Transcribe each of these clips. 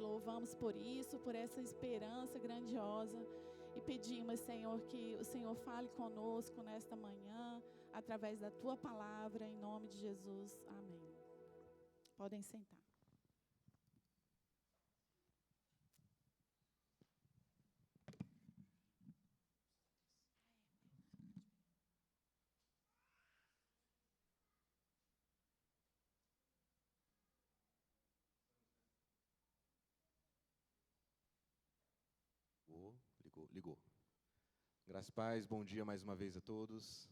te louvamos por isso, por essa esperança grandiosa. E pedimos, Senhor, que o Senhor fale conosco nesta manhã, através da Tua palavra, em nome de Jesus. Amém. Podem sentar. Ligou. Graças e paz, bom dia mais uma vez a todos.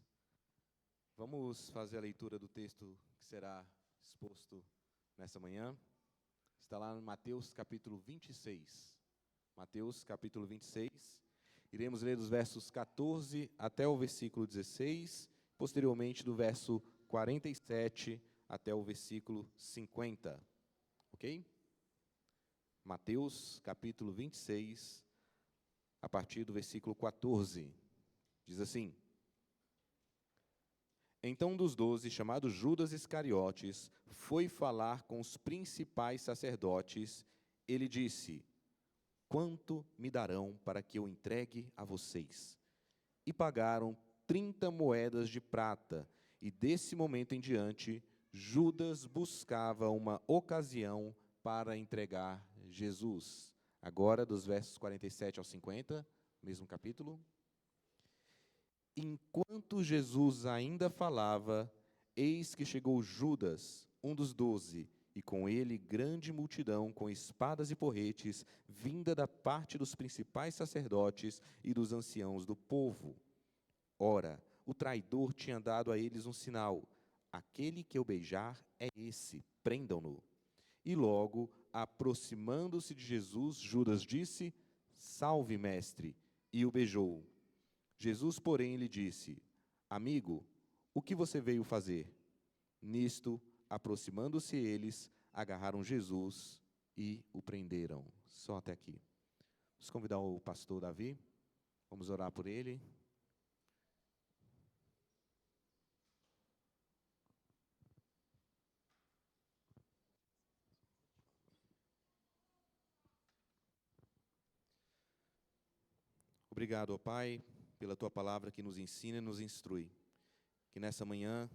Vamos fazer a leitura do texto que será exposto nessa manhã. Está lá em Mateus capítulo 26. Mateus capítulo 26. Iremos ler dos versos 14 até o versículo 16, posteriormente do verso 47 até o versículo 50. Ok? Mateus capítulo 26, a partir do versículo 14, diz assim: Então um dos 12, chamado Judas Iscariotes, foi falar com os principais sacerdotes. Ele disse: Quanto me darão para que eu entregue a vocês? E pagaram 30 moedas de prata, e desse momento em diante, Judas buscava uma ocasião para entregar Jesus. Agora, dos versos 47 ao 50, mesmo capítulo. Enquanto Jesus ainda falava, eis que chegou Judas, um dos 12, e com ele grande multidão com espadas e porretes, vinda da parte dos principais sacerdotes e dos anciãos do povo. Ora, o traidor tinha dado a eles um sinal: aquele que eu beijar é esse, prendam-no. E logo, aproximando-se de Jesus, Judas disse: Salve, mestre, e o beijou. Jesus, porém, lhe disse: Amigo, o que você veio fazer? Nisto, aproximando-se eles, agarraram Jesus e o prenderam. Só até aqui. Vamos convidar o pastor Davi, vamos orar por ele. Obrigado, ó Pai, pela Tua palavra que nos ensina e nos instrui. Que nessa manhã,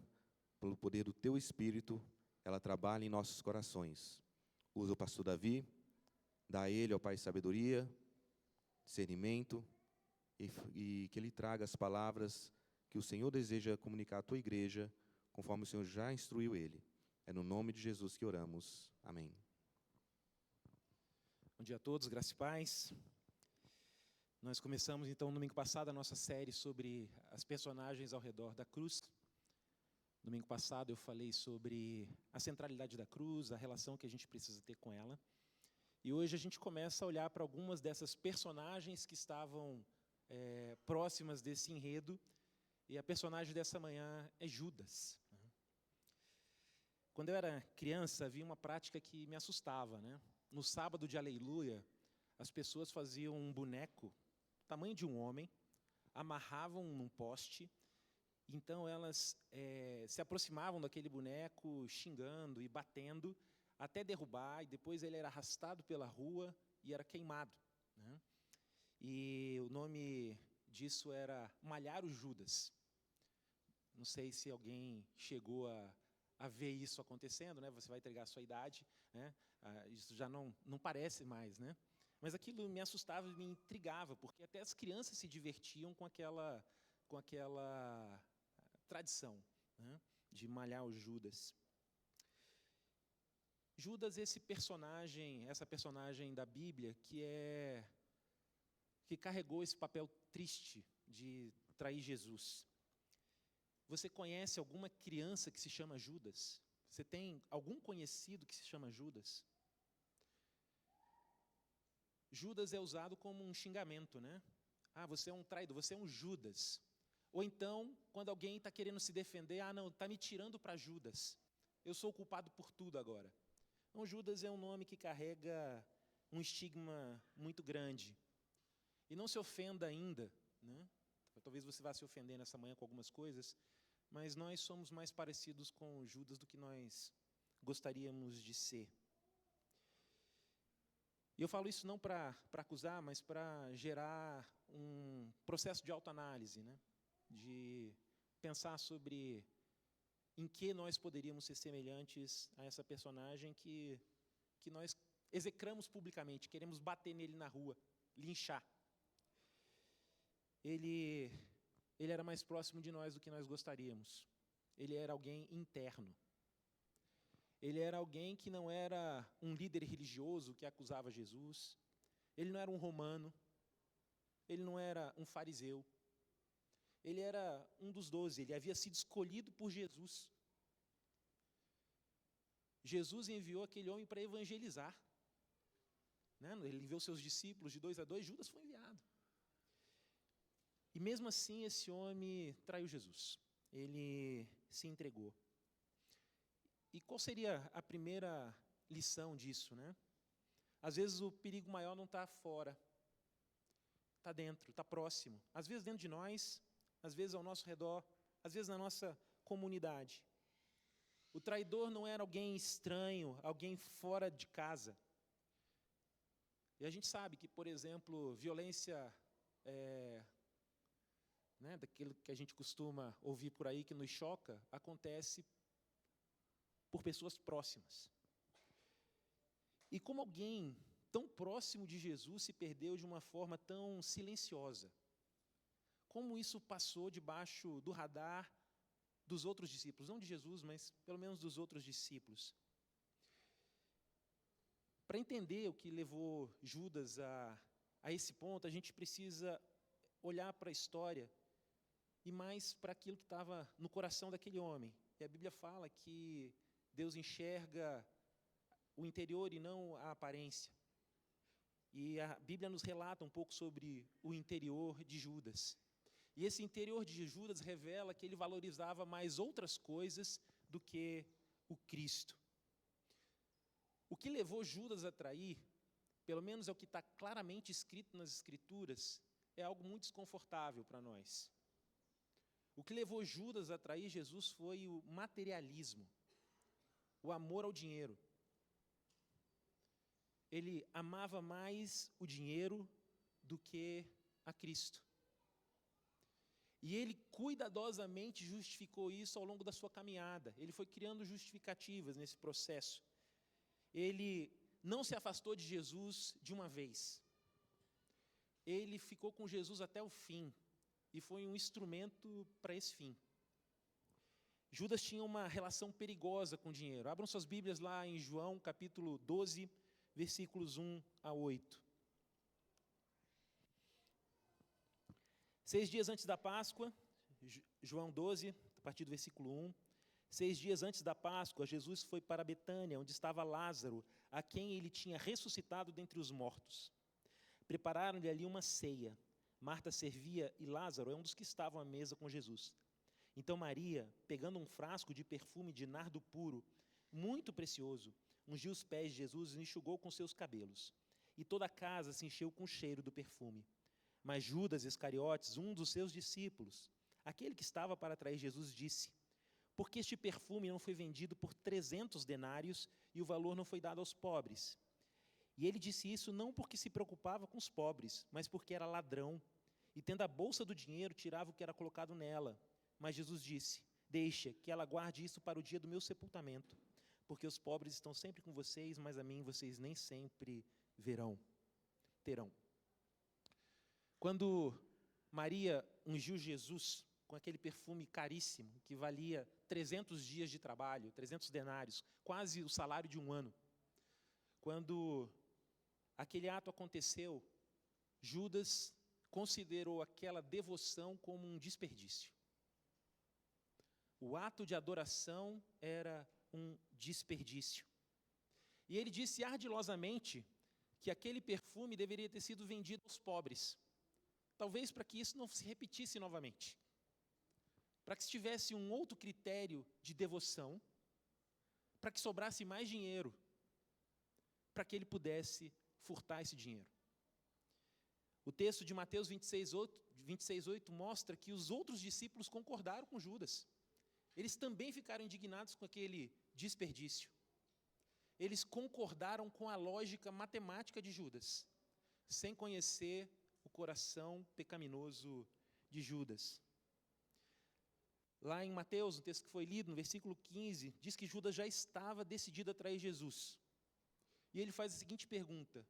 pelo poder do Teu Espírito, ela trabalhe em nossos corações. Usa o pastor Davi, dá a ele, ó Pai, sabedoria, discernimento, e que ele traga as palavras que o Senhor deseja comunicar à Tua igreja, conforme o Senhor já instruiu ele. É no nome de Jesus que oramos. Amém. Bom dia a todos, graça e paz. Nós começamos, então, no domingo passado, a nossa série sobre as personagens ao redor da cruz. Domingo passado eu falei sobre a centralidade da cruz, a relação que a gente precisa ter com ela. E hoje a gente começa a olhar para algumas dessas personagens que estavam próximas desse enredo. E a personagem dessa manhã é Judas. Quando eu era criança, havia uma prática que me assustava, né? No sábado de Aleluia, as pessoas faziam um boneco tamanho de um homem, amarravam num poste, então elas se aproximavam daquele boneco xingando e batendo até derrubar, e depois ele era arrastado pela rua e era queimado, né? E o nome disso era malhar o Judas. Não sei se alguém chegou a ver isso acontecendo, né? Você vai entregar a sua idade, né? Isso já não parece mais, né? Mas aquilo me assustava e me intrigava, porque até as crianças se divertiam com aquela tradição, né, de malhar o Judas. Judas, essa personagem da Bíblia que carregou esse papel triste de trair Jesus. Você conhece alguma criança que se chama Judas? Você tem algum conhecido que se chama Judas? Judas é usado como um xingamento, né? Ah, você é um traidor, você é um Judas. Ou então, quando alguém está querendo se defender, não, está me tirando para Judas. Eu sou o culpado por tudo agora. Então, Judas é um nome que carrega um estigma muito grande. E não se ofenda ainda, né? Talvez você vá se ofender nessa manhã com algumas coisas, mas nós somos mais parecidos com Judas do que nós gostaríamos de ser. E eu falo isso não para acusar, mas para gerar um processo de autoanálise, né? De pensar sobre em que nós poderíamos ser semelhantes a essa personagem que nós execramos publicamente, queremos bater nele na rua, linchar. Ele era mais próximo de nós do que nós gostaríamos. Ele era alguém interno. Ele era alguém que não era um líder religioso que acusava Jesus. Ele não era um romano. Ele não era um fariseu. Ele era um dos 12. Ele havia sido escolhido por Jesus. Jesus enviou aquele homem para evangelizar. Né? Ele enviou seus discípulos de 2 a 2. Judas foi enviado. E mesmo assim, esse homem traiu Jesus. Ele se entregou. E qual seria a primeira lição disso, né? Às vezes o perigo maior não está fora, está dentro, está próximo. Às vezes dentro de nós, às vezes ao nosso redor, às vezes na nossa comunidade. O traidor não era alguém estranho, alguém fora de casa. E a gente sabe que, por exemplo, violência, né, daquilo que a gente costuma ouvir por aí, que nos choca, acontece por pessoas próximas. E como alguém tão próximo de Jesus se perdeu de uma forma tão silenciosa? Como isso passou debaixo do radar dos outros discípulos? Não de Jesus, mas pelo menos dos outros discípulos. Para entender o que levou Judas a esse ponto, a gente precisa olhar para a história e mais para aquilo que estava no coração daquele homem. E a Bíblia fala que Deus enxerga o interior e não a aparência. E a Bíblia nos relata um pouco sobre o interior de Judas. E esse interior de Judas revela que ele valorizava mais outras coisas do que o Cristo. O que levou Judas a trair, pelo menos é o que está claramente escrito nas Escrituras, é algo muito desconfortável para nós. O que levou Judas a trair Jesus foi o materialismo. O amor ao dinheiro. Ele amava mais o dinheiro do que a Cristo. E ele cuidadosamente justificou isso ao longo da sua caminhada. Ele foi criando justificativas nesse processo. Ele não se afastou de Jesus de uma vez. Ele ficou com Jesus até o fim. E foi um instrumento para esse fim. Judas tinha uma relação perigosa com o dinheiro. Abram suas Bíblias lá em João, capítulo 12, versículos 1 a 8. 6 dias antes da Páscoa, João 12, a partir do versículo 1. 6 dias antes da Páscoa, Jesus foi para Betânia, onde estava Lázaro, a quem ele tinha ressuscitado dentre os mortos. Prepararam-lhe ali uma ceia. Marta servia e Lázaro é um dos que estavam à mesa com Jesus. Então Maria, pegando um frasco de perfume de nardo puro, muito precioso, ungiu os pés de Jesus e enxugou com seus cabelos. E toda a casa se encheu com o cheiro do perfume. Mas Judas Iscariotes, um dos seus discípulos, aquele que estava para trair Jesus, disse: por que este perfume não foi vendido por 300 denários e o valor não foi dado aos pobres? E ele disse isso não porque se preocupava com os pobres, mas porque era ladrão, e tendo a bolsa do dinheiro, tirava o que era colocado nela. Mas Jesus disse: deixa que ela guarde isso para o dia do meu sepultamento, porque os pobres estão sempre com vocês, mas a mim vocês nem sempre terão. Quando Maria ungiu Jesus com aquele perfume caríssimo, que valia 300 dias de trabalho, 300 denários, quase o salário de um ano. Quando aquele ato aconteceu, Judas considerou aquela devoção como um desperdício. O ato de adoração era um desperdício. E ele disse ardilosamente que aquele perfume deveria ter sido vendido aos pobres. Talvez para que isso não se repetisse novamente. Para que se tivesse um outro critério de devoção, para que sobrasse mais dinheiro, para que ele pudesse furtar esse dinheiro. O texto de Mateus 26:8 mostra que os outros discípulos concordaram com Judas. Eles também ficaram indignados com aquele desperdício. eles concordaram com a lógica matemática de Judas, sem conhecer o coração pecaminoso de Judas. Lá em Mateus, no texto que foi lido, no versículo 15, diz que Judas já estava decidido a trair Jesus. E ele faz a seguinte pergunta: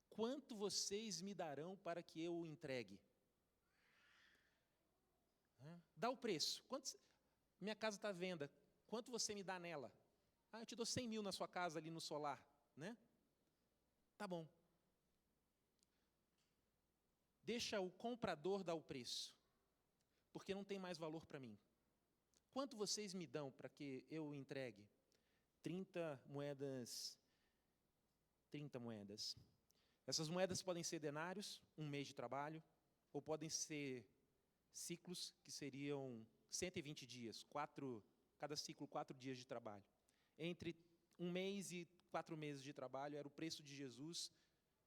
quanto vocês me darão para que eu o entregue? Dá o preço. Minha casa está à venda, quanto você me dá nela? Eu te dou 100 mil na sua casa ali no solar, né? Tá bom. Deixa o comprador dar o preço, porque não tem mais valor para mim. Quanto vocês me dão para que eu o entregue? 30 moedas. 30 moedas. Essas moedas podem ser denários, 1 mês de trabalho, ou podem ser ciclos, que seriam 120 dias, cada ciclo 4 dias de trabalho. Entre 1 mês e 4 meses de trabalho era o preço de Jesus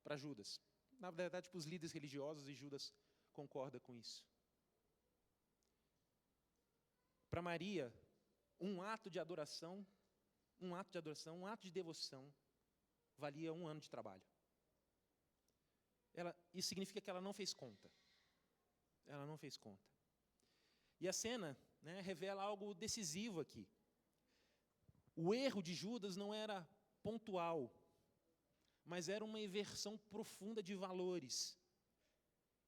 para Judas. Na verdade, para os líderes religiosos, e Judas concorda com isso. Para Maria, um ato de adoração, um ato de devoção, valia 1 ano de trabalho. Isso significa que ela não fez conta. Ela não fez conta. E a cena, né, revela algo decisivo aqui. O erro de Judas não era pontual, mas era uma inversão profunda de valores.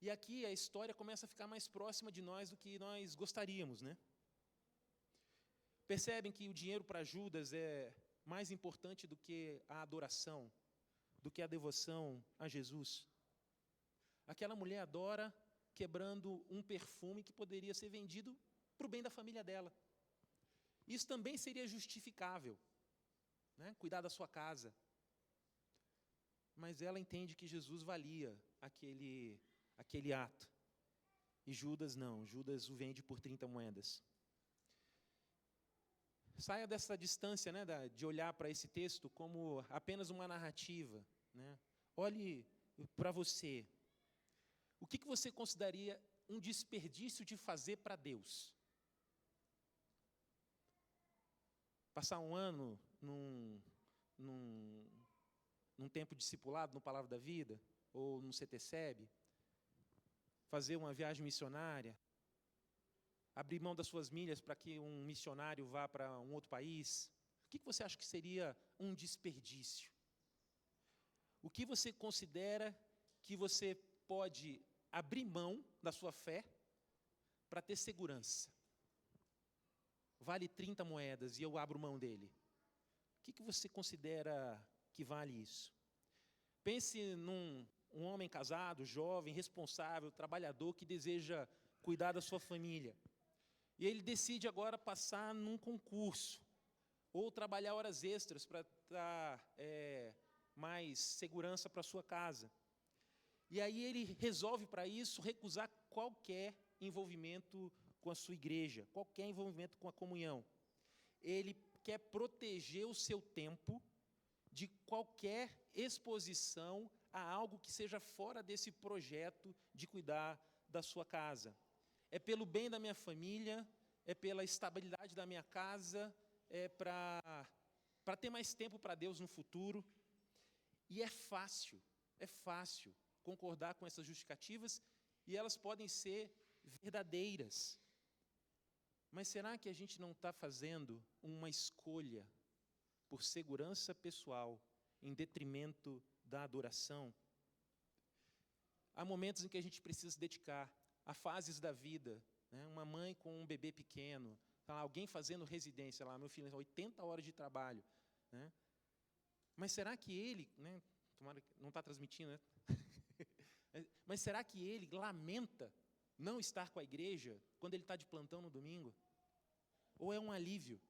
E aqui a história começa a ficar mais próxima de nós do que nós gostaríamos, né? Percebem que o dinheiro para Judas é mais importante do que a adoração, do que a devoção a Jesus. Aquela mulher adora quebrando um perfume que poderia ser vendido para o bem da família dela. Isso também seria justificável, né? Cuidar da sua casa. Mas ela entende que Jesus valia aquele ato. E Judas não, Judas o vende por 30 moedas. Saia dessa distância, né, de olhar para esse texto como apenas uma narrativa, né? Olhe para você. O que você consideraria um desperdício de fazer para Deus? Passar um ano num tempo discipulado, no Palavra da Vida, ou no CTCEB, fazer uma viagem missionária, abrir mão das suas milhas para que um missionário vá para um outro país. O que você acha que seria um desperdício? O que você considera que você pode abrir mão da sua fé para ter segurança? Vale 30 moedas e eu abro mão dele. O que você considera que vale isso? Pense num homem casado, jovem, responsável, trabalhador, que deseja cuidar da sua família. E ele decide agora passar num concurso, ou trabalhar horas extras para dar mais segurança para a sua casa. E aí ele resolve, para isso, recusar qualquer envolvimento com a sua igreja, qualquer envolvimento com a comunhão. Ele quer proteger o seu tempo de qualquer exposição a algo que seja fora desse projeto de cuidar da sua casa. É pelo bem da minha família, é pela estabilidade da minha casa, é para ter mais tempo para Deus no futuro. E é fácil concordar com essas justificativas, e elas podem ser verdadeiras. Mas será que a gente não está fazendo uma escolha por segurança pessoal em detrimento da adoração? Há momentos em que a gente precisa se dedicar a fases da vida, né? Uma mãe com um bebê pequeno, alguém fazendo residência lá, meu filho, 80 horas de trabalho, né? Mas será que ele, né, tomara que não está transmitindo, né? Mas será que ele lamenta não estar com a igreja quando ele está de plantão no domingo? Ou é um alívio?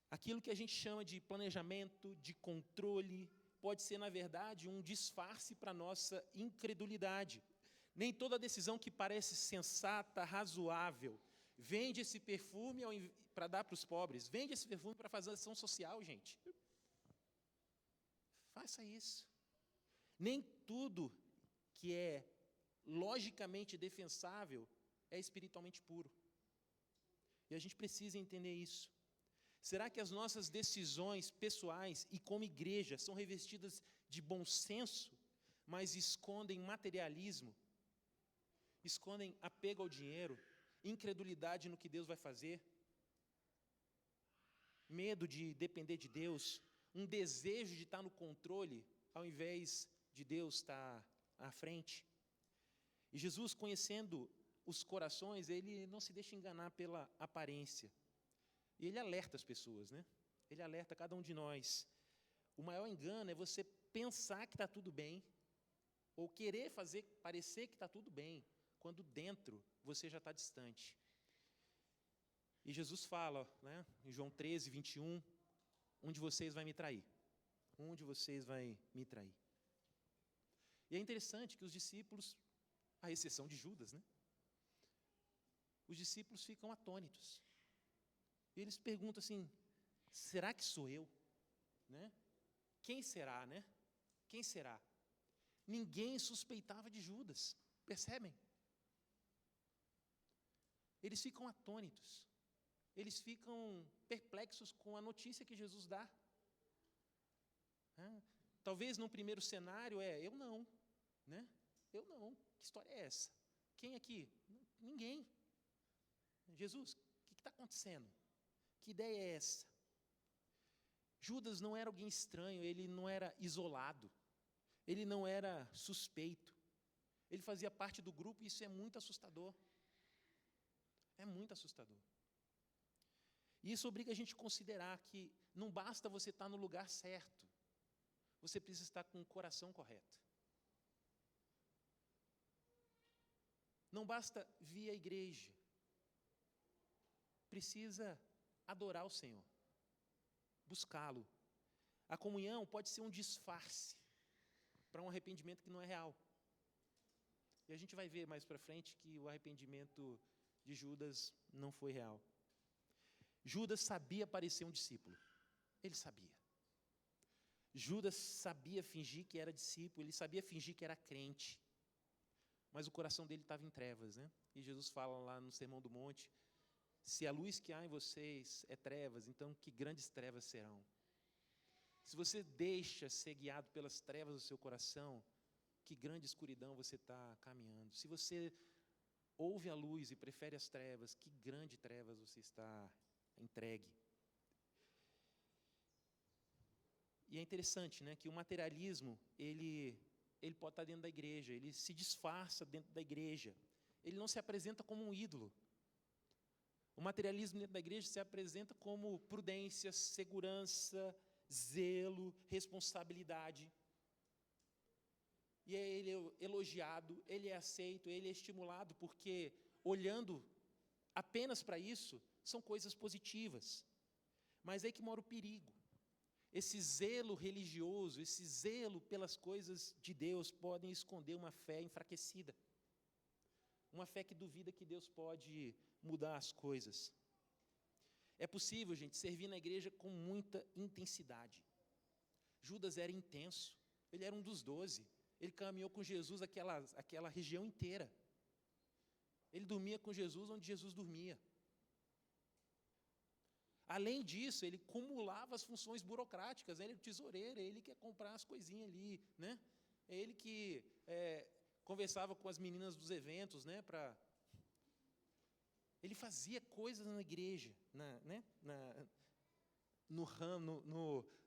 Aquilo que a gente chama de planejamento, de controle, pode ser, na verdade, um disfarce para a nossa incredulidade. Nem toda decisão que parece sensata, razoável, vende esse perfume para dar para os pobres, vende esse perfume para fazer ação social, gente. Faça isso. Nem tudo que é logicamente defensável é espiritualmente puro. E a gente precisa entender isso. Será que as nossas decisões pessoais e como igreja são revestidas de bom senso, mas escondem materialismo, escondem apego ao dinheiro, incredulidade no que Deus vai fazer, medo de depender de Deus, um desejo de estar no controle, ao invés de Deus estar à frente? E Jesus, conhecendo os corações, ele não se deixa enganar pela aparência. E ele alerta as pessoas, né? Ele alerta cada um de nós. O maior engano é você pensar que está tudo bem, ou querer fazer parecer que está tudo bem, quando dentro você já está distante. E Jesus fala, né, em João 13, 21, um de vocês vai me trair. Um de vocês vai me trair. E é interessante que os discípulos, à exceção de Judas, né, os discípulos ficam atônitos. E eles perguntam assim, será que sou eu? Né? Quem será, né? Quem será? Ninguém suspeitava de Judas, percebem? Eles ficam atônitos. Eles ficam perplexos com a notícia que Jesus dá. Talvez no primeiro cenário eu não, né? Eu não. Que história é essa? Quem aqui? Ninguém. Jesus, o que está acontecendo? Que ideia é essa? Judas não era alguém estranho, ele não era isolado, ele não era suspeito. Ele fazia parte do grupo e isso é muito assustador. É muito assustador. E isso obriga a gente a considerar que não basta você estar no lugar certo, você precisa estar com o coração correto. Não basta vir à igreja, precisa adorar o Senhor, buscá-lo. A comunhão pode ser um disfarce para um arrependimento que não é real. E a gente vai ver mais para frente que o arrependimento de Judas não foi real. Judas sabia parecer um discípulo. Ele sabia. Judas sabia fingir que era discípulo, ele sabia fingir que era crente. Mas o coração dele estava em trevas, né? E Jesus fala lá no Sermão do Monte, se a luz que há em vocês é trevas, então que grandes trevas serão. Se você deixa ser guiado pelas trevas do seu coração, que grande escuridão você está caminhando. Se você ouve a luz e prefere as trevas, que grande trevas você está entregue. E é interessante, né, que o materialismo, ele pode estar dentro da igreja, ele se disfarça dentro da igreja, ele não se apresenta como um ídolo. O materialismo dentro da igreja se apresenta como prudência, segurança, zelo, responsabilidade. E ele é elogiado, ele é aceito, ele é estimulado, porque olhando apenas para isso, são coisas positivas. Mas é aí que mora o perigo. Esse zelo religioso, esse zelo pelas coisas de Deus podem esconder uma fé enfraquecida. Uma fé que duvida que Deus pode mudar as coisas. É possível, gente, servir na igreja com muita intensidade. Judas era intenso, ele era um dos 12. Ele caminhou com Jesus aquela região inteira. Ele dormia com Jesus onde Jesus dormia. Além disso, ele cumulava as funções burocráticas, né? Ele é o tesoureiro, ele que ia comprar as coisinhas ali, né? É ele que conversava com as meninas dos eventos, né? Ele fazia coisas na igreja,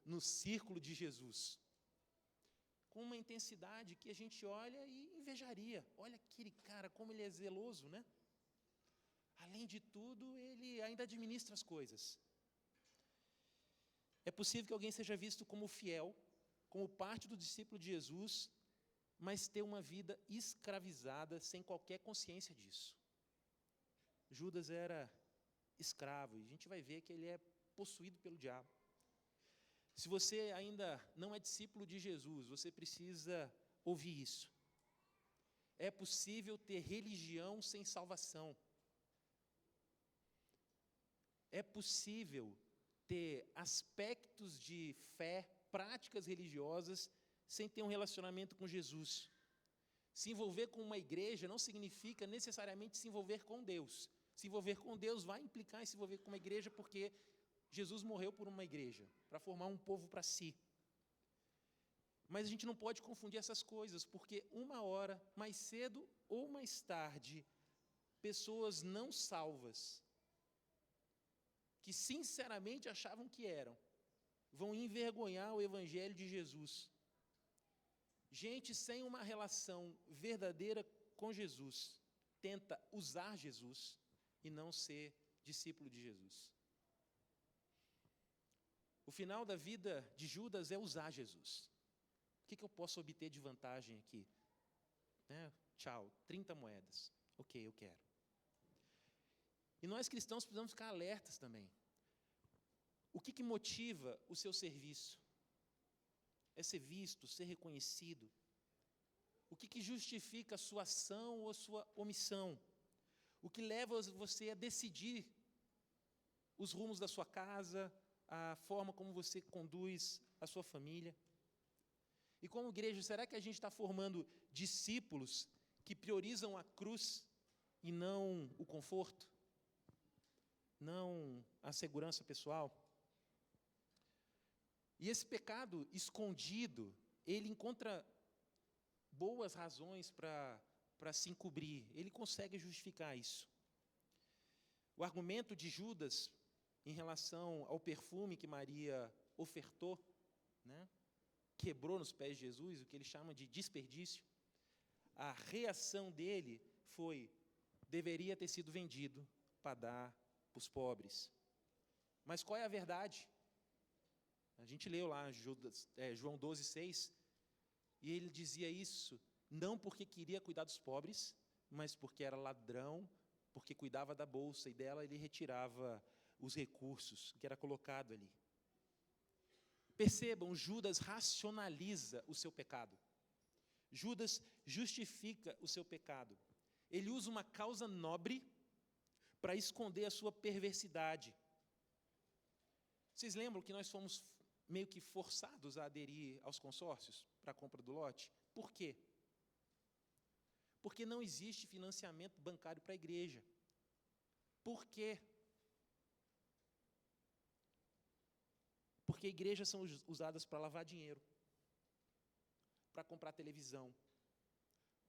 no círculo de Jesus, com uma intensidade que a gente olha e invejaria. Olha aquele cara, como ele é zeloso, né? Além de tudo, ele ainda administra as coisas. É possível que alguém seja visto como fiel, como parte do discípulo de Jesus, mas ter uma vida escravizada sem qualquer consciência disso. Judas era escravo, e a gente vai ver que ele é possuído pelo diabo. Se você ainda não é discípulo de Jesus, você precisa ouvir isso. É possível ter religião sem salvação. É possível ter aspectos de fé, práticas religiosas, sem ter um relacionamento com Jesus. Se envolver com uma igreja não significa necessariamente se envolver com Deus, Se envolver com Deus vai implicar em se envolver com uma igreja, porque Jesus morreu por uma igreja, para formar um povo para si. Mas a gente não pode confundir essas coisas, porque uma hora, mais cedo ou mais tarde, pessoas não salvas, que sinceramente achavam que eram, vão envergonhar o Evangelho de Jesus. Gente sem uma relação verdadeira com Jesus, tenta usar Jesus e não ser discípulo de Jesus. O final da vida de Judas é usar Jesus. O que eu posso obter de vantagem aqui? Tchau, 30 moedas. Ok, eu quero. E nós cristãos precisamos ficar alertas também. O que motiva o seu serviço? É ser visto, ser reconhecido? O que justifica a sua ação ou a sua omissão? O que leva você a decidir os rumos da sua casa, a forma como você conduz a sua família? E como igreja, será que a gente está formando discípulos que priorizam a cruz e não o conforto? Não a segurança pessoal? E esse pecado escondido, ele encontra boas razões para se encobrir. Ele consegue justificar isso. O argumento de Judas em relação ao perfume que Maria ofertou, quebrou nos pés de Jesus, o que ele chama de desperdício. A reação dele foi: deveria ter sido vendido para dar para os pobres. Mas qual é a verdade? A gente leu lá João 12:6, e ele dizia isso não porque queria cuidar dos pobres, mas porque era ladrão, porque cuidava da bolsa, e dela ele retirava os recursos que era colocado ali. Percebam, Judas racionaliza o seu pecado. Judas justifica o seu pecado. Ele usa uma causa nobre para esconder a sua perversidade. Vocês lembram que nós fomos meio que forçados a aderir aos consórcios para a compra do lote? Por quê? Porque não existe financiamento bancário para a igreja. Por quê? Porque igrejas são usadas para lavar dinheiro, para comprar televisão,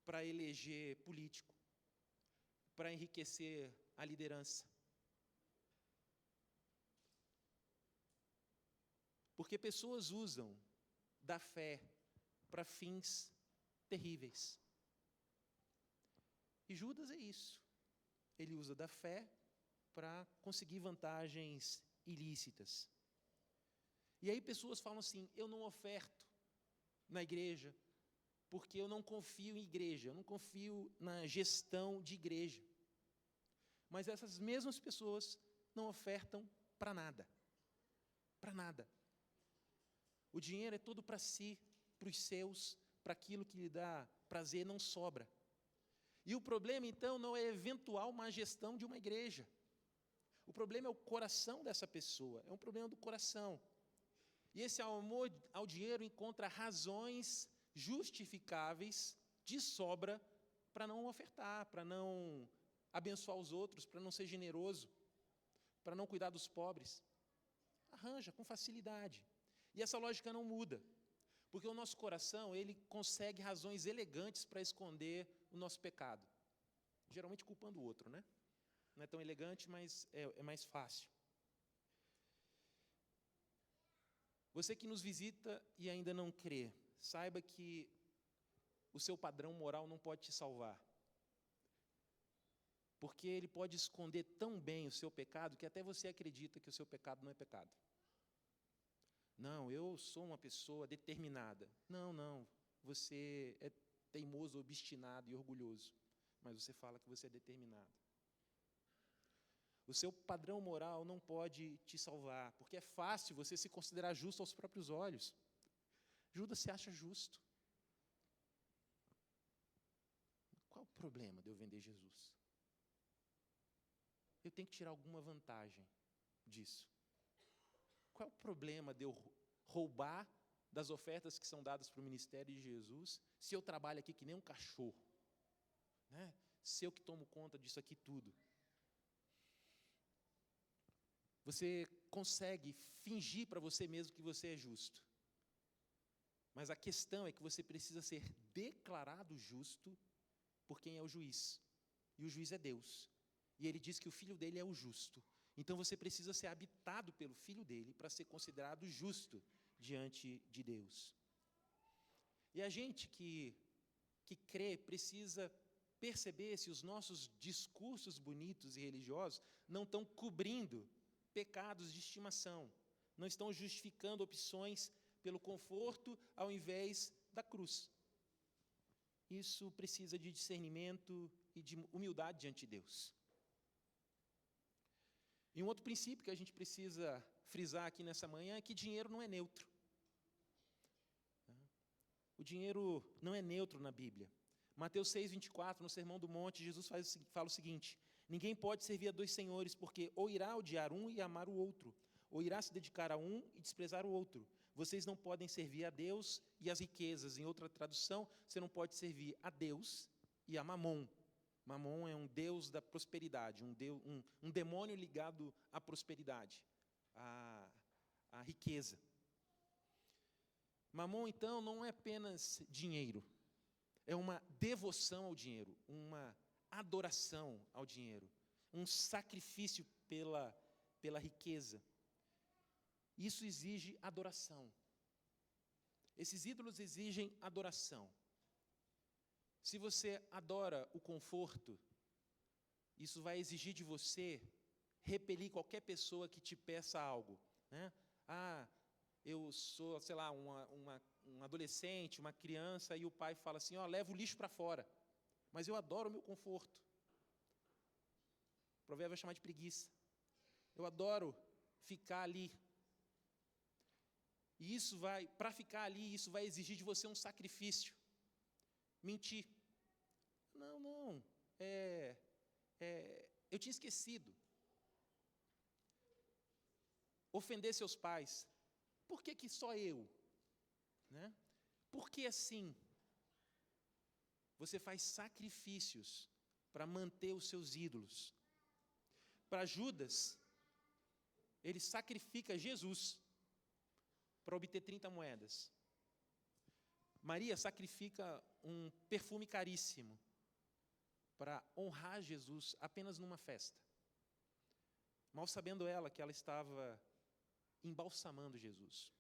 para eleger político, para enriquecer a liderança. Porque pessoas usam da fé para fins terríveis. E Judas é isso. Ele usa da fé para conseguir vantagens ilícitas. E aí pessoas falam assim: eu não oferto na igreja porque eu não confio em igreja, eu não confio na gestão de igreja. Mas essas mesmas pessoas não ofertam para nada. Para nada. O dinheiro é todo para si, para os seus, para aquilo que lhe dá prazer, não sobra. E o problema, então, não é eventual má gestão de uma igreja. O problema é o coração dessa pessoa, é um problema do coração. E esse amor ao dinheiro encontra razões justificáveis, de sobra, para não ofertar, para não abençoar os outros, para não ser generoso, para não cuidar dos pobres. Arranja com facilidade. E essa lógica não muda, porque o nosso coração, ele consegue razões elegantes para esconder o nosso pecado. Geralmente culpando o outro, né? Não é tão elegante, mas é mais fácil. Você que nos visita e ainda não crê, saiba que o seu padrão moral não pode te salvar. Porque ele pode esconder tão bem o seu pecado que até você acredita que o seu pecado não é pecado. Não, eu sou uma pessoa determinada. Não, você é teimoso, obstinado e orgulhoso, mas você fala que você é determinado. O seu padrão moral não pode te salvar, porque é fácil você se considerar justo aos próprios olhos. Judas se acha justo. Qual o problema de eu vender Jesus? Eu tenho que tirar alguma vantagem disso. Qual é o problema de eu roubar das ofertas que são dadas para o ministério de Jesus, se eu trabalho aqui que nem um cachorro? Se eu que tomo conta disso aqui tudo. Você consegue fingir para você mesmo que você é justo. Mas a questão é que você precisa ser declarado justo por quem é o juiz. E o juiz é Deus. E ele diz que o filho dele é o justo. Então você precisa ser habitado pelo filho dele para ser considerado justo diante de Deus. E a gente que crê precisa perceber se os nossos discursos bonitos e religiosos não estão cobrindo pecados de estimação, não estão justificando opções pelo conforto ao invés da cruz. Isso precisa de discernimento e de humildade diante de Deus. E um outro princípio que a gente precisa frisar aqui nessa manhã é que dinheiro não é neutro. O dinheiro não é neutro na Bíblia. Mateus 6:24, no Sermão do Monte, Jesus fala o seguinte: ninguém pode servir a 2 senhores, porque ou irá odiar um e amar o outro, ou irá se dedicar a um e desprezar o outro. Vocês não podem servir a Deus e às riquezas. Em outra tradução, você não pode servir a Deus e a Mamon. Mamon é um deus da prosperidade, um demônio ligado à prosperidade, à riqueza. Mamon, então, não é apenas dinheiro. É uma devoção ao dinheiro, uma adoração ao dinheiro, um sacrifício pela riqueza. Isso exige adoração. Esses ídolos exigem adoração. Se você adora o conforto, isso vai exigir de você repelir qualquer pessoa que te peça algo, né? Eu sou, sei lá, um adolescente, uma criança, e o pai fala assim, leva o lixo para fora, mas eu adoro o meu conforto. O provérbio vai chamar de preguiça. Eu adoro ficar ali. E para ficar ali, isso vai exigir de você um sacrifício. Mentir. Não, eu tinha esquecido. Ofender seus pais. Por que só eu? Né? Por que assim? Você faz sacrifícios para manter os seus ídolos. Para Judas, ele sacrifica Jesus para obter 30 moedas. Maria sacrifica um perfume caríssimo para honrar Jesus apenas numa festa. Mal sabendo ela que ela estava embalsamando Jesus.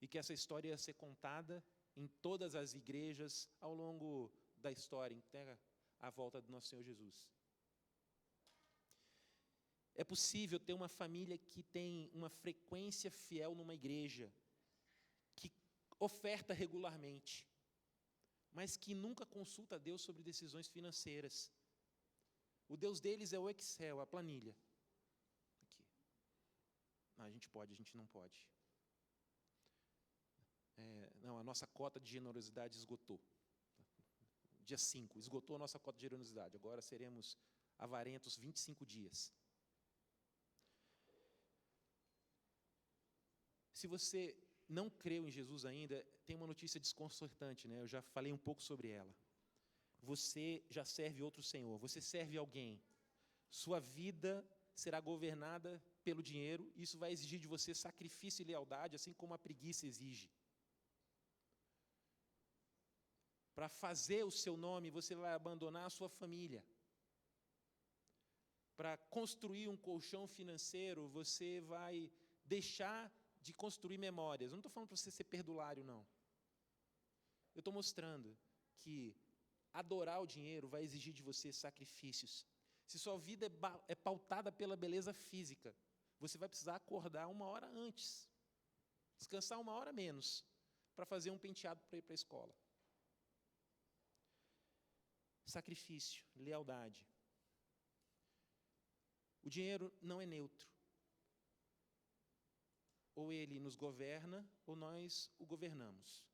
E que essa história ia ser contada em todas as igrejas ao longo da história, até a volta do nosso Senhor Jesus. É possível ter uma família que tem uma frequência fiel numa igreja, que oferta regularmente, mas que nunca consulta a Deus sobre decisões financeiras. O Deus deles é o Excel, a planilha. Aqui. A gente pode, a gente não pode. A nossa cota de generosidade esgotou. Dia 5, esgotou a nossa cota de generosidade. Agora seremos avarentos 25 dias. Se você não creu em Jesus ainda, tem uma notícia desconcertante, né? Eu já falei um pouco sobre ela. Você já serve outro Senhor, você serve alguém. Sua vida será governada pelo dinheiro, isso vai exigir de você sacrifício e lealdade, assim como a preguiça exige. Para fazer o seu nome, você vai abandonar a sua família. Para construir um colchão financeiro, você vai deixar de construir memórias. Eu não estou falando para você ser perdulário, não. Eu estou mostrando que adorar o dinheiro vai exigir de você sacrifícios. Se sua vida é pautada pela beleza física, você vai precisar acordar 1 hora antes, descansar 1 hora menos, para fazer um penteado para ir para a escola. Sacrifício, lealdade. O dinheiro não é neutro. Ou ele nos governa, ou nós o governamos.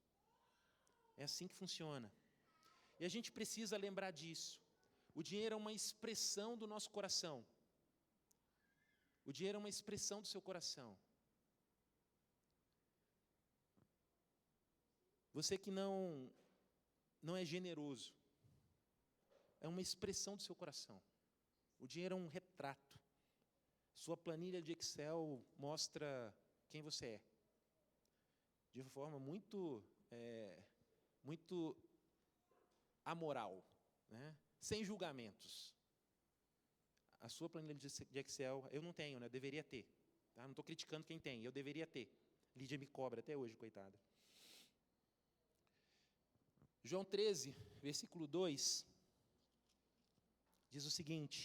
É assim que funciona. E a gente precisa lembrar disso. O dinheiro é uma expressão do nosso coração. O dinheiro é uma expressão do seu coração. Você que não é generoso, é uma expressão do seu coração. O dinheiro é um retrato. Sua planilha de Excel mostra quem você é, de forma muito amoral, né? Sem julgamentos. A sua planilha de Excel, eu não tenho, né? Eu deveria ter. Tá? Não estou criticando quem tem, eu deveria ter. Lídia me cobra até hoje, coitada. João 13, versículo 2, diz o seguinte: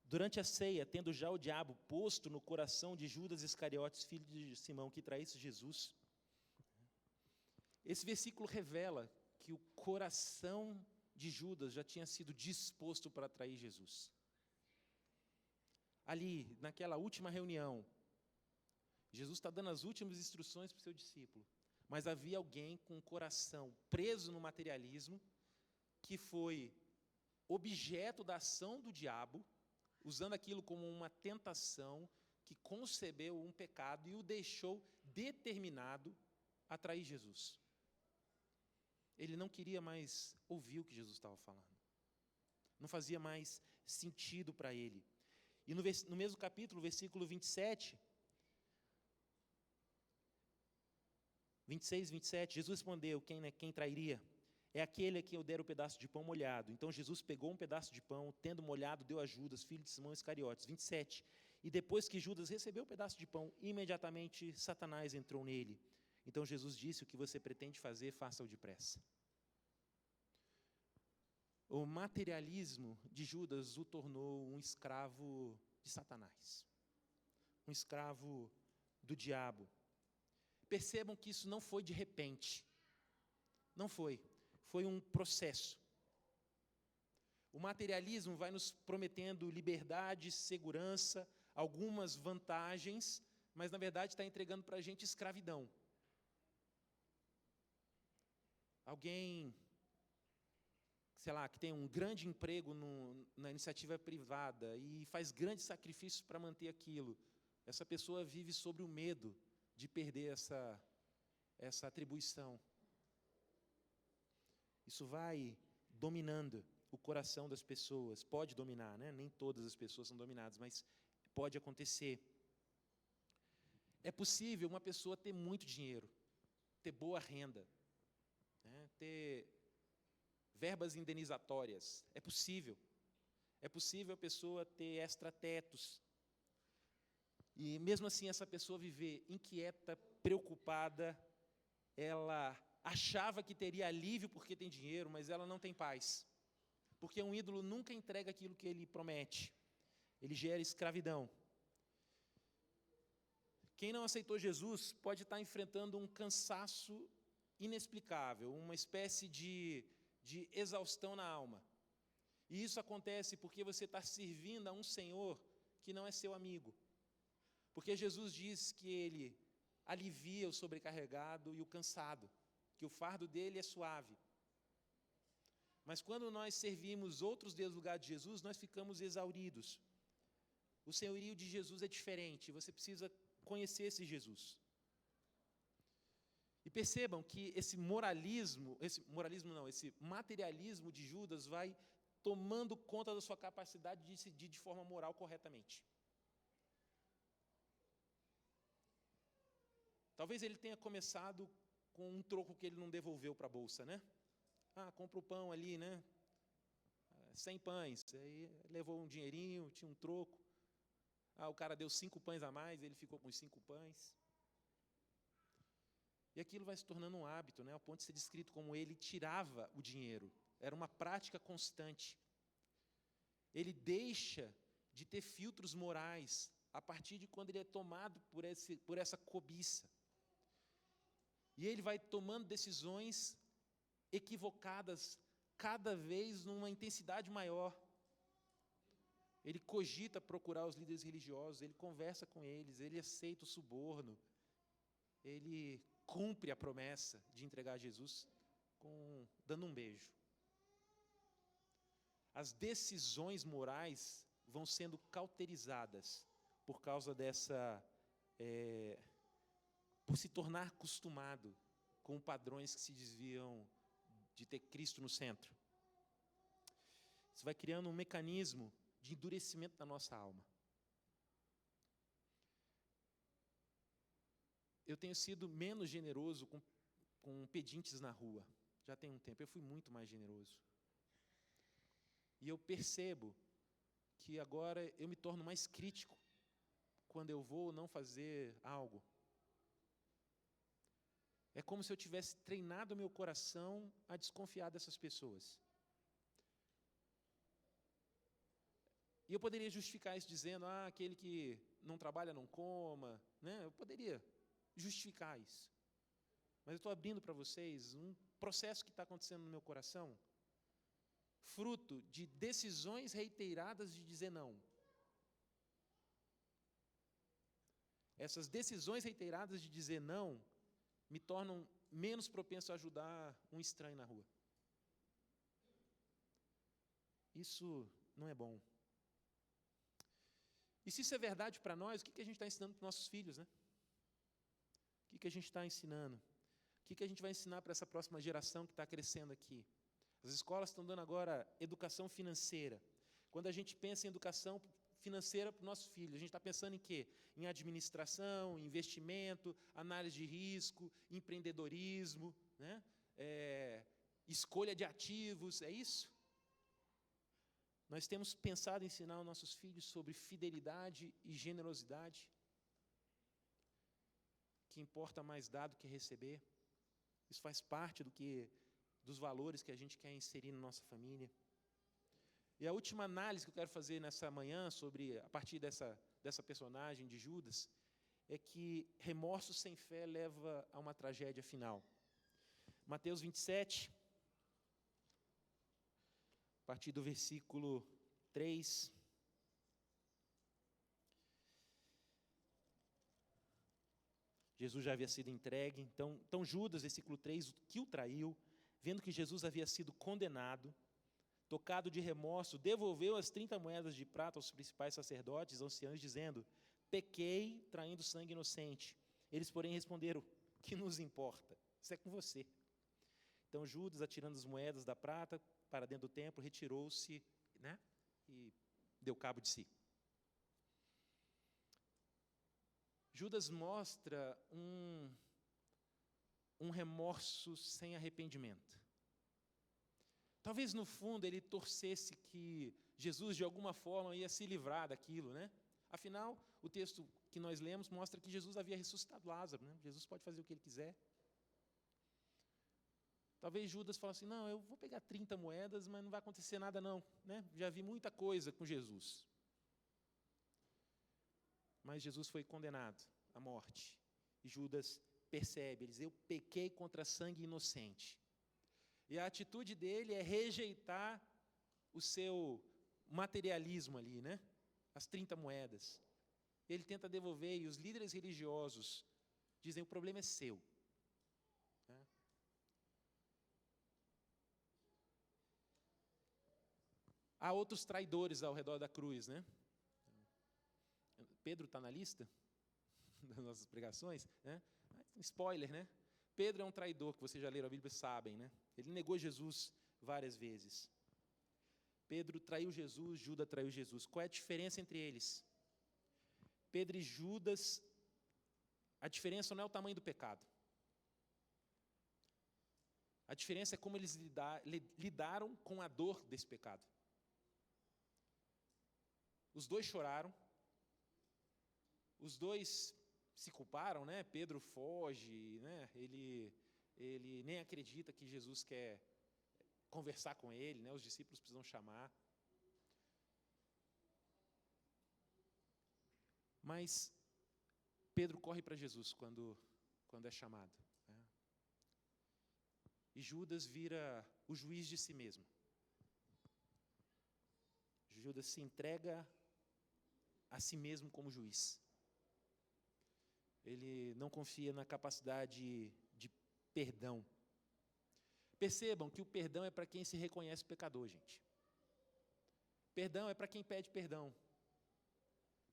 durante a ceia, tendo já o diabo posto no coração de Judas Iscariotes, filho de Simão, que traísse Jesus. Esse versículo revela que o coração de Judas já tinha sido disposto para trair Jesus. Ali, naquela última reunião, Jesus está dando as últimas instruções para o seu discípulo, mas havia alguém com o coração preso no materialismo, que foi objeto da ação do diabo, usando aquilo como uma tentação, que concebeu um pecado e o deixou determinado a trair Jesus. Ele não queria mais ouvir o que Jesus estava falando. Não fazia mais sentido para ele. E no mesmo capítulo, versículo 26, 27, Jesus respondeu: quem trairia? É aquele a quem eu der o pedaço de pão molhado. Então Jesus pegou um pedaço de pão, tendo molhado, deu a Judas, filho de Simão Iscariotes. 27. E depois que Judas recebeu o pedaço de pão, imediatamente Satanás entrou nele. Então Jesus disse: o que você pretende fazer, faça-o depressa. O materialismo de Judas o tornou um escravo de Satanás, um escravo do diabo. Percebam que isso não foi de repente, não foi um processo. O materialismo vai nos prometendo liberdade, segurança, algumas vantagens, mas na verdade está entregando para a gente escravidão. Alguém, sei lá, que tem um grande emprego na iniciativa privada e faz grandes sacrifícios para manter aquilo, essa pessoa vive sobre o medo de perder essa atribuição. Isso vai dominando o coração das pessoas, pode dominar, né? Nem todas as pessoas são dominadas, mas pode acontecer. É possível uma pessoa ter muito dinheiro, ter boa renda, né? Ter verbas indenizatórias, é possível. É possível a pessoa ter extratetos. E mesmo assim essa pessoa viver inquieta, preocupada, ela achava que teria alívio porque tem dinheiro, mas ela não tem paz. Porque um ídolo nunca entrega aquilo que ele promete. Ele gera escravidão. Quem não aceitou Jesus pode estar enfrentando um cansaço inexplicável, uma espécie de exaustão na alma. E isso acontece porque você está servindo a um Senhor que não é seu amigo. Porque Jesus diz que Ele alivia o sobrecarregado e o cansado, que o fardo dele é suave. Mas quando nós servimos outros deuses no lugar de Jesus, nós ficamos exauridos. O senhorio de Jesus é diferente, você precisa conhecer esse Jesus. E percebam que esse materialismo de Judas vai tomando conta da sua capacidade de decidir de forma moral corretamente. Talvez ele tenha começado com um troco que ele não devolveu para a bolsa, né? Compra o pão ali, né? 100 pães. Aí levou um dinheirinho, tinha um troco. O cara deu 5 pães a mais, ele ficou com os 5 pães. E aquilo vai se tornando um hábito, né? Ao ponto de ser descrito como ele tirava o dinheiro. Era uma prática constante. Ele deixa de ter filtros morais a partir de quando ele é tomado por essa cobiça. E ele vai tomando decisões equivocadas, cada vez numa intensidade maior. Ele cogita procurar os líderes religiosos, ele conversa com eles, ele aceita o suborno, ele cumpre a promessa de entregar Jesus dando um beijo. As decisões morais vão sendo cauterizadas por causa por se tornar acostumado com padrões que se desviam de ter Cristo no centro. Isso vai criando um mecanismo de endurecimento da nossa alma. eu tenho sido menos generoso com pedintes na rua. Já tem um tempo, eu fui muito mais generoso. E eu percebo que agora eu me torno mais crítico quando eu vou não fazer algo. É como se eu tivesse treinado meu coração a desconfiar dessas pessoas. E eu poderia justificar isso dizendo, aquele que não trabalha não coma, né? Eu poderia justificar isso. Mas eu estou abrindo para vocês um processo que está acontecendo no meu coração, fruto de decisões reiteradas de dizer não. Essas decisões reiteradas de dizer não me tornam menos propenso a ajudar um estranho na rua. Isso não é bom. E se isso é verdade para nós, o que a gente está ensinando para os nossos filhos, né? O que a gente está ensinando? O que a gente vai ensinar para essa próxima geração que está crescendo aqui? As escolas estão dando agora educação financeira. Quando a gente pensa em educação financeira para o nosso filho, a gente está pensando em quê? Em administração, investimento, análise de risco, empreendedorismo, né? Escolha de ativos, é isso? Nós temos pensado em ensinar os nossos filhos sobre fidelidade e generosidade, que importa mais dar do que receber. Isso faz parte dos valores que a gente quer inserir na nossa família. E a última análise que eu quero fazer nessa manhã, a partir dessa personagem de Judas, é que remorso sem fé leva a uma tragédia final. Mateus 27, a partir do versículo 3. Jesus já havia sido entregue. Então Judas, versículo 3, que o traiu, vendo que Jesus havia sido condenado, tocado de remorso, devolveu as 30 moedas de prata aos principais sacerdotes, anciãos, dizendo, pequei traindo sangue inocente. Eles, porém, responderam, que nos importa? Isso é com você. Então Judas, atirando as moedas da prata para dentro do templo, retirou-se, né, e deu cabo de si. Judas mostra um remorso sem arrependimento. Talvez no fundo ele torcesse que Jesus de alguma forma ia se livrar daquilo, né? Afinal, o texto que nós lemos mostra que Jesus havia ressuscitado Lázaro, né? Jesus pode fazer o que ele quiser. Talvez Judas falasse assim, não, eu vou pegar 30 moedas, mas não vai acontecer nada não, né? Já vi muita coisa com Jesus. Mas Jesus foi condenado à morte. E Judas percebe, ele diz, eu pequei contra sangue inocente. E a atitude dele é rejeitar o seu materialismo ali, né? As 30 moedas. Ele tenta devolver e os líderes religiosos dizem, o problema é seu. Né? Há outros traidores ao redor da cruz, né? Pedro está na lista das nossas pregações, né? Spoiler, né? Pedro é um traidor, que vocês já leram a Bíblia, sabem, né? Ele negou Jesus várias vezes. Pedro traiu Jesus, Judas traiu Jesus. Qual é a diferença entre eles? Pedro e Judas, a diferença não é o tamanho do pecado. A diferença é como eles lidaram com a dor desse pecado. Os dois choraram, os dois se culparam, né? Pedro foge, né? Ele nem acredita que Jesus quer conversar com ele, né? Os discípulos precisam chamar. Mas Pedro corre para Jesus quando é chamado. Né? E Judas vira o juiz de si mesmo. Judas se entrega a si mesmo como juiz. Ele não confia na capacidade de perdão. Percebam que o perdão é para quem se reconhece pecador, gente. Perdão é para quem pede perdão.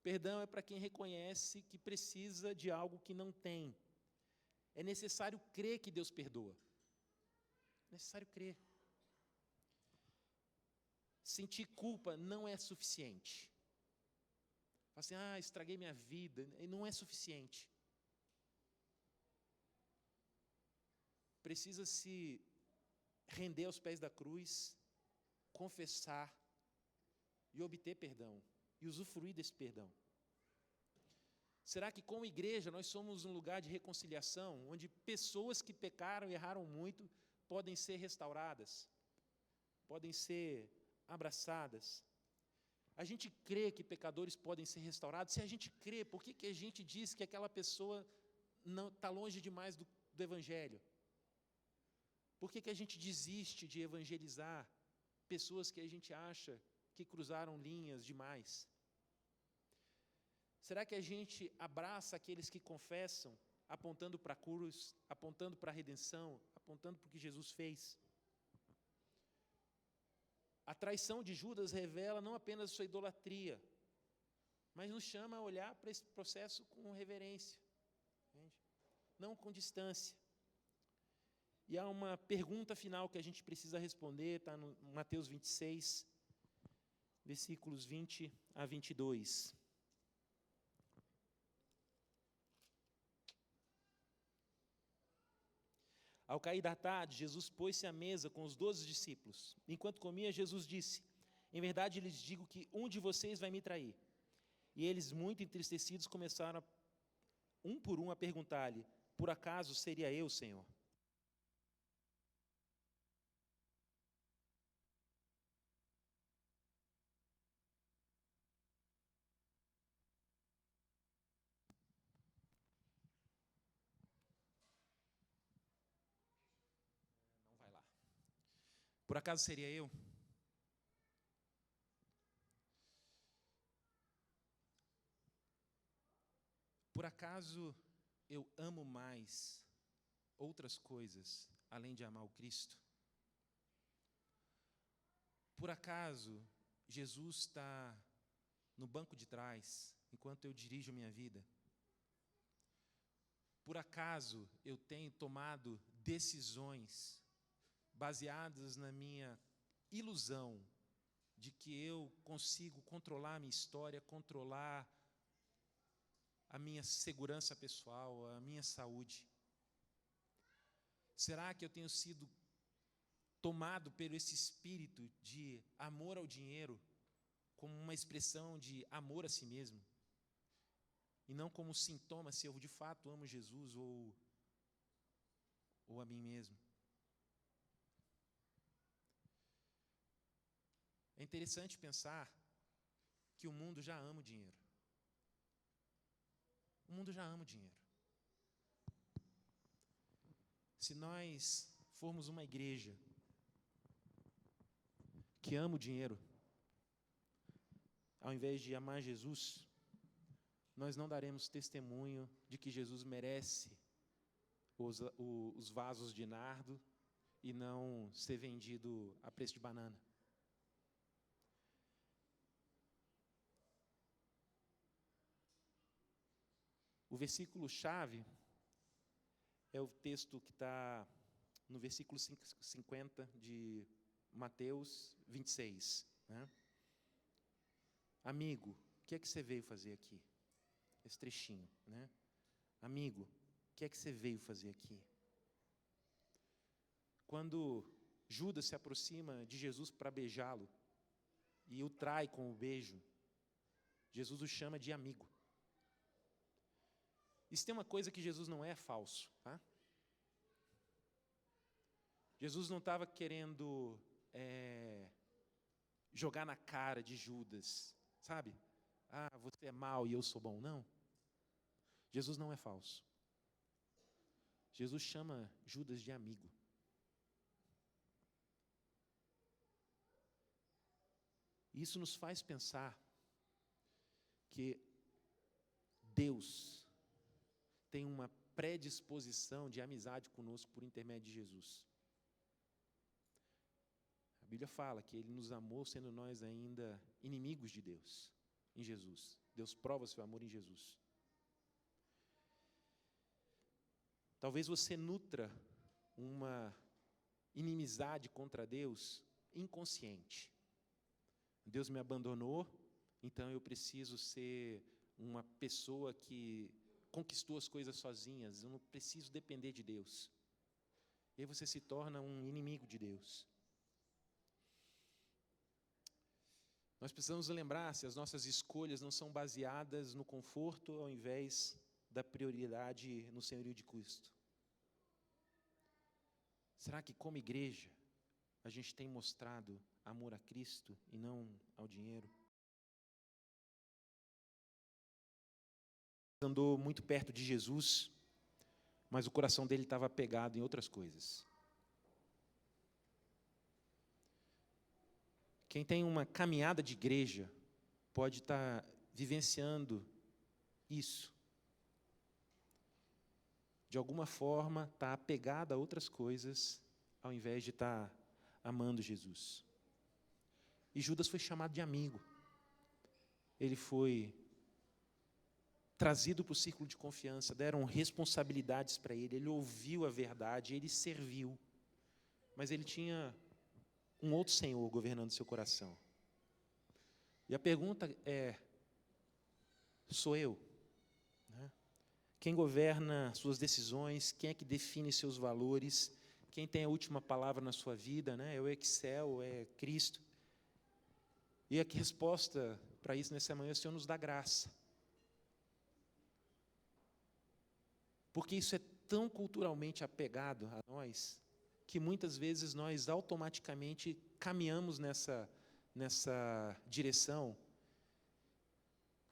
Perdão é para quem reconhece que precisa de algo que não tem. É necessário crer que Deus perdoa. É necessário crer. Sentir culpa não é suficiente. Fala assim, estraguei minha vida. Não é suficiente. precisa se render aos pés da cruz, confessar e obter perdão, e usufruir desse perdão. Será que, como igreja, nós somos um lugar de reconciliação, onde pessoas que pecaram e erraram muito podem ser restauradas, podem ser abraçadas? A gente crê que pecadores podem ser restaurados? Se a gente crê, por que a gente diz que aquela pessoa não está longe demais do Evangelho? Por que a gente desiste de evangelizar pessoas que a gente acha que cruzaram linhas demais? Será que a gente abraça aqueles que confessam, apontando para a cruz, apontando para a redenção, apontando para o que Jesus fez? A traição de Judas revela não apenas sua idolatria, mas nos chama a olhar para esse processo com reverência, entende? Não com distância. E há uma pergunta final que a gente precisa responder, está no Mateus 26, versículos 20 a 22. Ao cair da tarde, Jesus pôs-se à mesa com os 12 discípulos. Enquanto comia, Jesus disse: em verdade lhes digo que um de vocês vai me trair. E eles, muito entristecidos, começaram, um por um, a perguntar-lhe: por acaso seria eu, Senhor? Não vai lá. Por acaso seria eu? Por acaso eu amo mais outras coisas além de amar o Cristo? Por acaso Jesus está no banco de trás enquanto eu dirijo minha vida? Por acaso eu tenho tomado decisões baseadas na minha ilusão de que eu consigo controlar a minha história, controlar a minha segurança pessoal, a minha saúde? Será que eu tenho sido tomado por esse espírito de amor ao dinheiro como uma expressão de amor a si mesmo, e não como sintoma se eu de fato amo Jesus ou a mim mesmo? É interessante pensar que o mundo já ama o dinheiro. O mundo já ama o dinheiro. Se nós formos uma igreja que ama o dinheiro, ao invés de amar Jesus, nós não daremos testemunho de que Jesus merece os vasos de nardo e não ser vendido a preço de banana. O versículo-chave é o texto que está no versículo 50 de Mateus 26. Né? Amigo, o que é que você veio fazer aqui? Esse trechinho. Né? Amigo, o que é que você veio fazer aqui? Quando Judas se aproxima de Jesus para beijá-lo e o trai com o beijo, Jesus o chama de amigo. Isso tem uma coisa que Jesus não é falso, tá? Jesus não estava querendo jogar na cara de Judas, sabe? Ah, você é mau e eu sou bom. Não. Jesus não é falso. Jesus chama Judas de amigo. Isso nos faz pensar que Deus tem uma predisposição de amizade conosco por intermédio de Jesus. A Bíblia fala que Ele nos amou sendo nós ainda inimigos de Deus, em Jesus. Deus prova seu amor em Jesus. Talvez você nutra uma inimizade contra Deus inconsciente. Deus me abandonou, então eu preciso ser uma pessoa que conquistou as coisas sozinhas, eu não preciso depender de Deus. E aí você se torna um inimigo de Deus. Nós precisamos lembrar se as nossas escolhas não são baseadas no conforto ao invés da prioridade no senhorio de Cristo. Será que, como igreja, a gente tem mostrado amor a Cristo e não ao dinheiro? Andou muito perto de Jesus, mas o coração dele estava apegado em outras coisas. Quem tem uma caminhada de igreja pode estar vivenciando isso. De alguma forma, está apegado a outras coisas, ao invés de estar amando Jesus. E Judas foi chamado de amigo. Ele foi trazido para o círculo de confiança, deram responsabilidades para ele, ele ouviu a verdade, ele serviu. Mas ele tinha um outro Senhor governando seu coração. E a pergunta é, sou eu? Né? Quem governa suas decisões, quem é que define seus valores, quem tem a última palavra na sua vida, né? É o Excel, é Cristo. E a resposta para isso nessa manhã, o Senhor nos dá graça. Porque isso é tão culturalmente apegado a nós, que muitas vezes nós automaticamente caminhamos nessa direção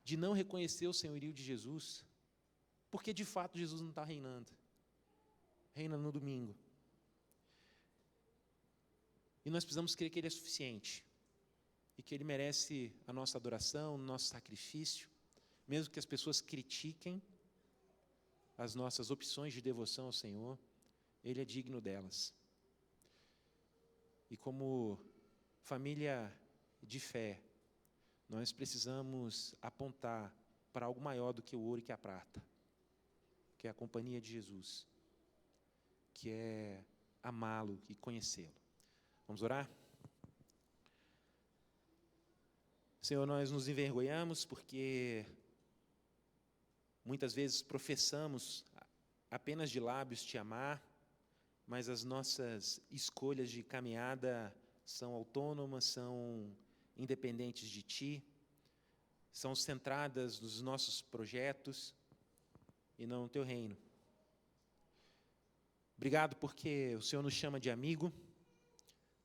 de não reconhecer o senhorio de Jesus, porque de fato Jesus não está reinando. Reina no domingo. E nós precisamos crer que Ele é suficiente, e que Ele merece a nossa adoração, o nosso sacrifício, mesmo que as pessoas critiquem as nossas opções de devoção ao Senhor, Ele é digno delas. E como família de fé, nós precisamos apontar para algo maior do que o ouro e que a prata, que é a companhia de Jesus, que é amá-lo e conhecê-lo. Vamos orar? Senhor, nós nos envergonhamos porque muitas vezes professamos apenas de lábios te amar, mas as nossas escolhas de caminhada são autônomas, são independentes de Ti, são centradas nos nossos projetos e não no Teu reino. Obrigado porque o Senhor nos chama de amigo,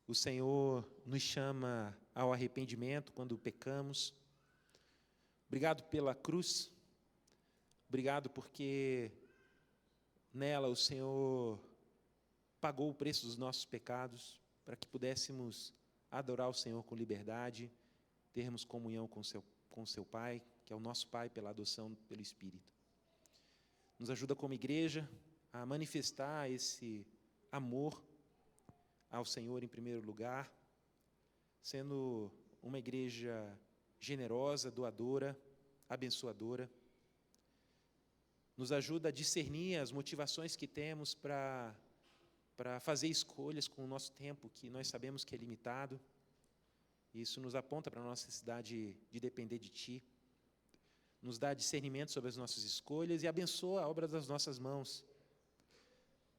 o Senhor nos chama ao arrependimento quando pecamos. Obrigado pela cruz, obrigado porque nela o Senhor pagou o preço dos nossos pecados, para que pudéssemos adorar o Senhor com liberdade, termos comunhão com o seu Pai, que é o nosso Pai pela adoção pelo Espírito. Nos ajuda como igreja a manifestar esse amor ao Senhor em primeiro lugar, sendo uma igreja generosa, doadora, abençoadora. Nos ajuda a discernir as motivações que temos para fazer escolhas com o nosso tempo, que nós sabemos que é limitado. Isso nos aponta para a nossa necessidade de depender de Ti. Nos dá discernimento sobre as nossas escolhas e abençoa a obra das nossas mãos.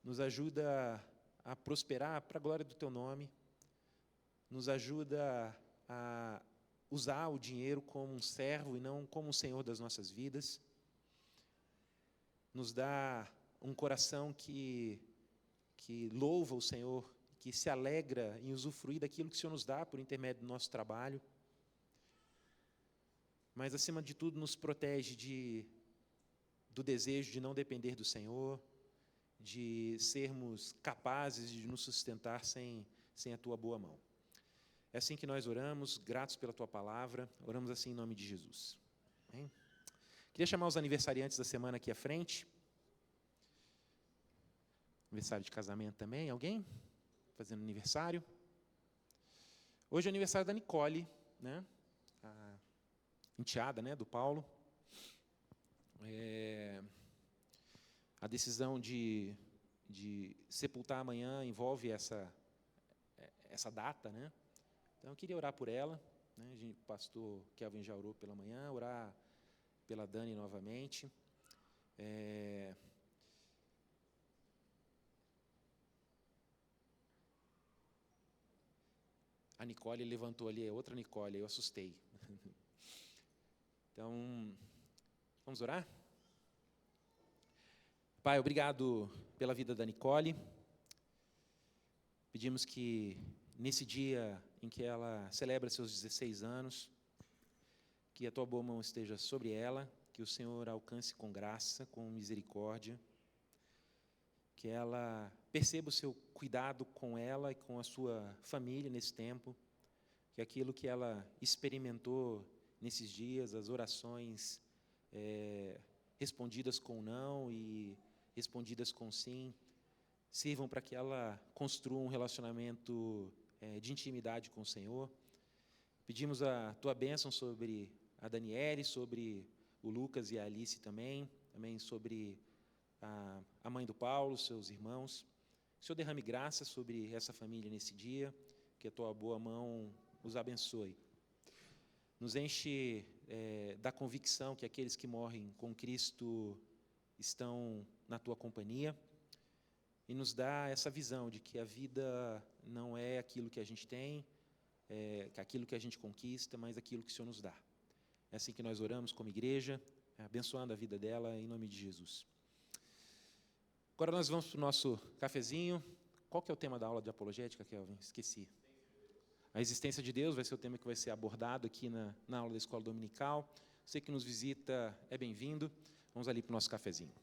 Nos ajuda a prosperar para a glória do Teu nome. Nos ajuda a usar o dinheiro como um servo e não como um senhor das nossas vidas. Nos dá um coração que louva o Senhor, que se alegra em usufruir daquilo que o Senhor nos dá por intermédio do nosso trabalho. Mas, acima de tudo, nos protege do desejo de não depender do Senhor, de sermos capazes de nos sustentar sem a Tua boa mão. É assim que nós oramos, gratos pela Tua palavra, oramos assim em nome de Jesus. Amém? Queria chamar os aniversariantes da semana aqui à frente. Aniversário de casamento também, alguém? Fazendo aniversário. Hoje é aniversário da Nicole, né? A enteada, né, do Paulo. A decisão de sepultar amanhã envolve essa data, né? Então, eu queria orar por ela, né? O pastor Kelvin já orou pela manhã, orar pela Dani novamente. A Nicole levantou ali, é outra Nicole, eu assustei. Então, vamos orar? Pai, obrigado pela vida da Nicole. Pedimos que nesse dia em que ela celebra seus 16 anos, que a tua boa mão esteja sobre ela, que o Senhor alcance com graça, com misericórdia, que ela perceba o seu cuidado com ela e com a sua família nesse tempo, que aquilo que ela experimentou nesses dias, as orações respondidas com não e respondidas com sim, sirvam para que ela construa um relacionamento de intimidade com o Senhor. Pedimos a tua bênção sobre a Daniele, sobre o Lucas e a Alice também sobre a mãe do Paulo, seus irmãos. Que o Senhor derrame graça sobre essa família nesse dia, que a tua boa mão os abençoe. Nos enche da convicção que aqueles que morrem com Cristo estão na tua companhia, e nos dá essa visão de que a vida não é aquilo que a gente tem, aquilo que a gente conquista, mas aquilo que o Senhor nos dá. É assim que nós oramos como igreja, abençoando a vida dela em nome de Jesus. Agora nós vamos para o nosso cafezinho. Qual que é o tema da aula de apologética, Kelvin? Esqueci. A existência de Deus vai ser o tema que vai ser abordado aqui na aula da Escola Dominical. Você que nos visita é bem-vindo. Vamos ali para o nosso cafezinho.